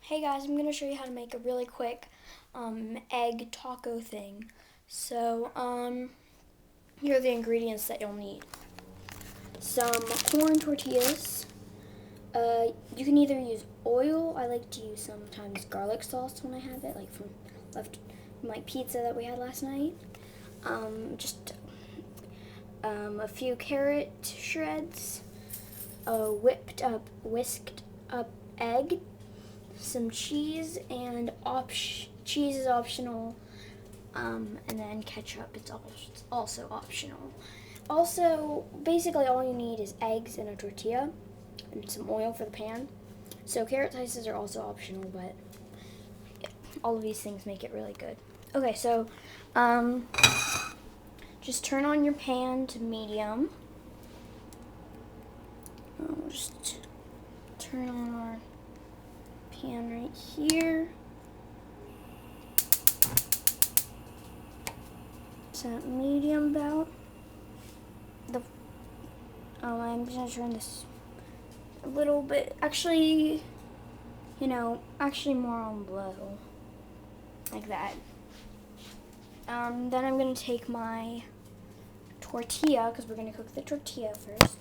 Hey guys, I'm going to show you how to make a really quick egg taco thing. So, here are the ingredients that you'll need. Some corn tortillas. You can either use oil. I like to use sometimes garlic sauce when I have it, like from my pizza that we had last night. Just a few carrot shreds, a whisked up egg, some cheese, and cheese is optional, and then ketchup is also optional. Also, basically all you need is eggs and a tortilla and some oil for the pan. So carrot slices are also optional, but all of these things make it really good. Okay, so just turn on your pan to medium. I'll just turn on our pan right here. Set medium about. I'm just gonna turn this a little bit. Actually, more on low, like that. Then I'm gonna take my tortilla, because we're gonna cook the tortilla first.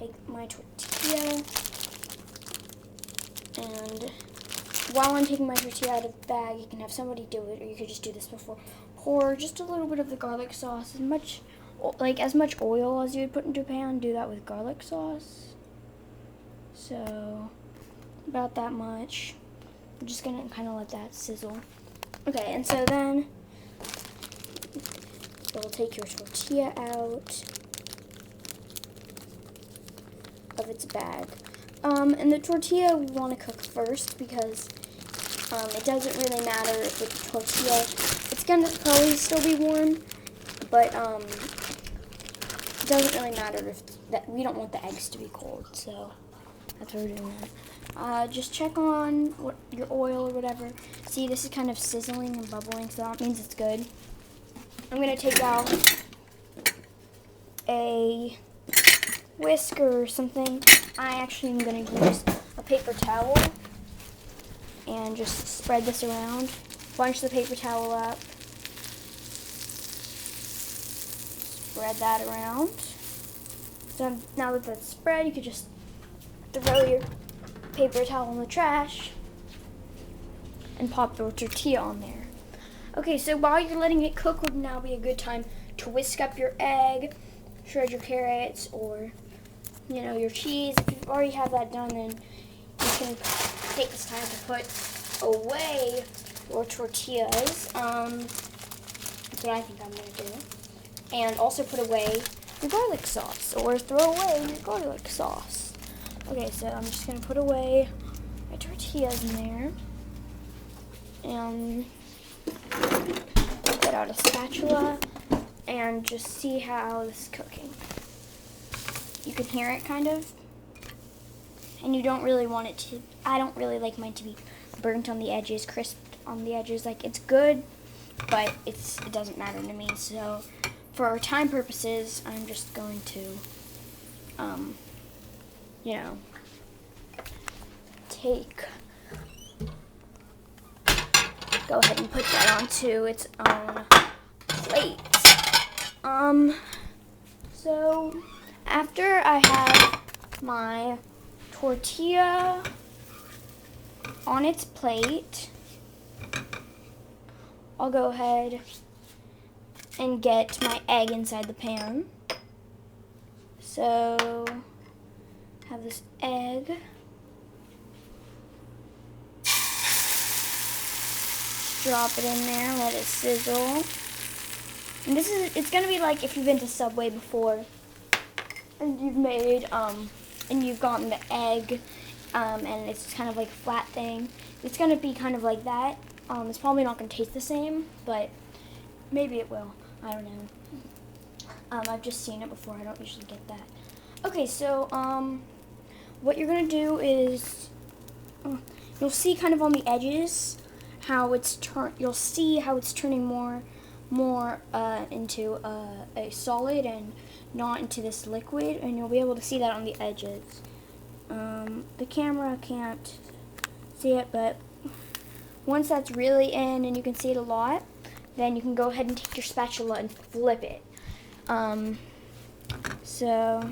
Take my tortilla, and while I'm taking my tortilla out of the bag, you can have somebody do it, or you could just do this before. Pour just a little bit of the garlic sauce, as much oil as you would put into a pan. Do that with garlic sauce. So about that much. I'm just gonna kind of let that sizzle. Okay, and so then you'll take your tortilla out of its bag. And the tortilla we want to cook first, because it doesn't really matter if the tortilla, it's going to probably still be warm, but it doesn't really matter if we don't want the eggs to be cold, so that's what we're doing that. Just check on your oil or whatever. See, this is kind of sizzling and bubbling, so that means it's good. I'm going to take out a whisker or something. I actually am going to use a paper towel and just spread this around. Bunch the paper towel up. Spread that around. So now that that's spread, you could just throw your paper towel in the trash and pop the tortilla on there. Okay, so while you're letting it cook would now be a good time to whisk up your egg, shred your carrots, or your cheese. If you already have that done, then you can take this time to put away your tortillas. That's what I think I'm going to do. And also put away your garlic sauce, or throw away your garlic sauce. Okay, so I'm just going to put away my tortillas in there. And get out a spatula and just see how this is cooking. You can hear it kind of, and you don't really want it to, I don't really like mine to be burnt on the edges, crisped on the edges. Like, it's good, but it doesn't matter to me. So for our time purposes, I'm just going to, go ahead and put that onto its own plate. So after I have my tortilla on its plate, I'll go ahead and get my egg inside the pan. So have this egg. Drop it in there, let it sizzle. And it's gonna be like if you've been to Subway before and you've made, and you've gotten the egg, and it's kind of like a flat thing. It's gonna be kind of like that. It's probably not gonna taste the same, but maybe it will. I don't know. I've just seen it before. I don't usually get that. Okay, so, what you're gonna do is, you'll see kind of on the edges how you'll see how it's turning more into a solid and not into this liquid, and you'll be able to see that on the edges. The camera can't see it, but Once that's really in and you can see it a lot, then you can go ahead and take your spatula and flip it. So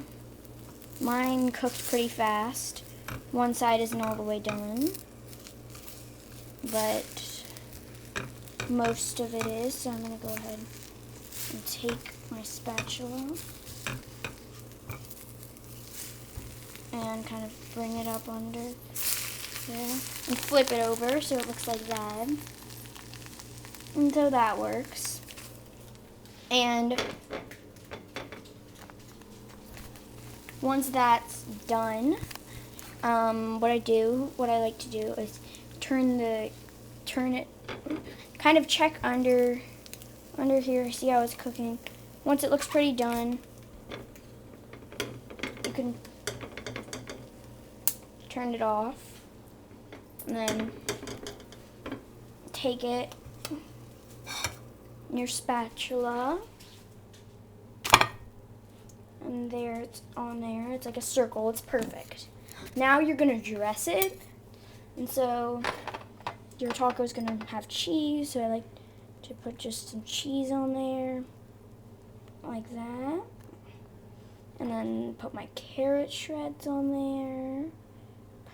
mine cooked pretty fast. One side isn't all the way done, but most of it is. So I'm going to go ahead and take my spatula and kind of bring it up under there and flip it over so it looks like that. And so that works. And once that's done, what I like to do is turn it, kind of check under here, see how it's cooking. Once it looks pretty done, you can turn it off, and then take it, your spatula, and there it's on there. It's like a circle. It's perfect. Now you're gonna dress it, and so your taco is gonna have cheese. So I like to put just some cheese on there, like that, and then put my carrot shreds on there.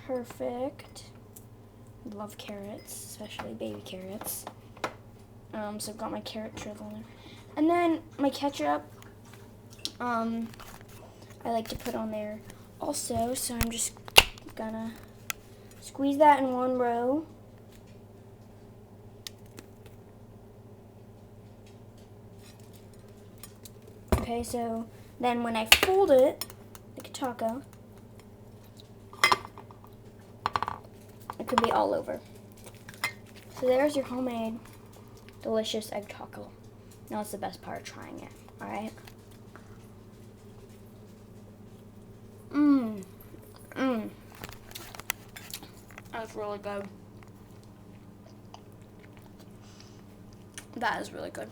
Perfect. Love carrots, especially baby carrots. So I've got my carrot shreds on there, and then my ketchup. I like to put on there also, so I'm just gonna squeeze that in one row. Okay, so then when I fold it like a taco, it could be all over. So there's your homemade delicious egg taco. Now it's the best part of trying it, alright? That's really good. That is really good.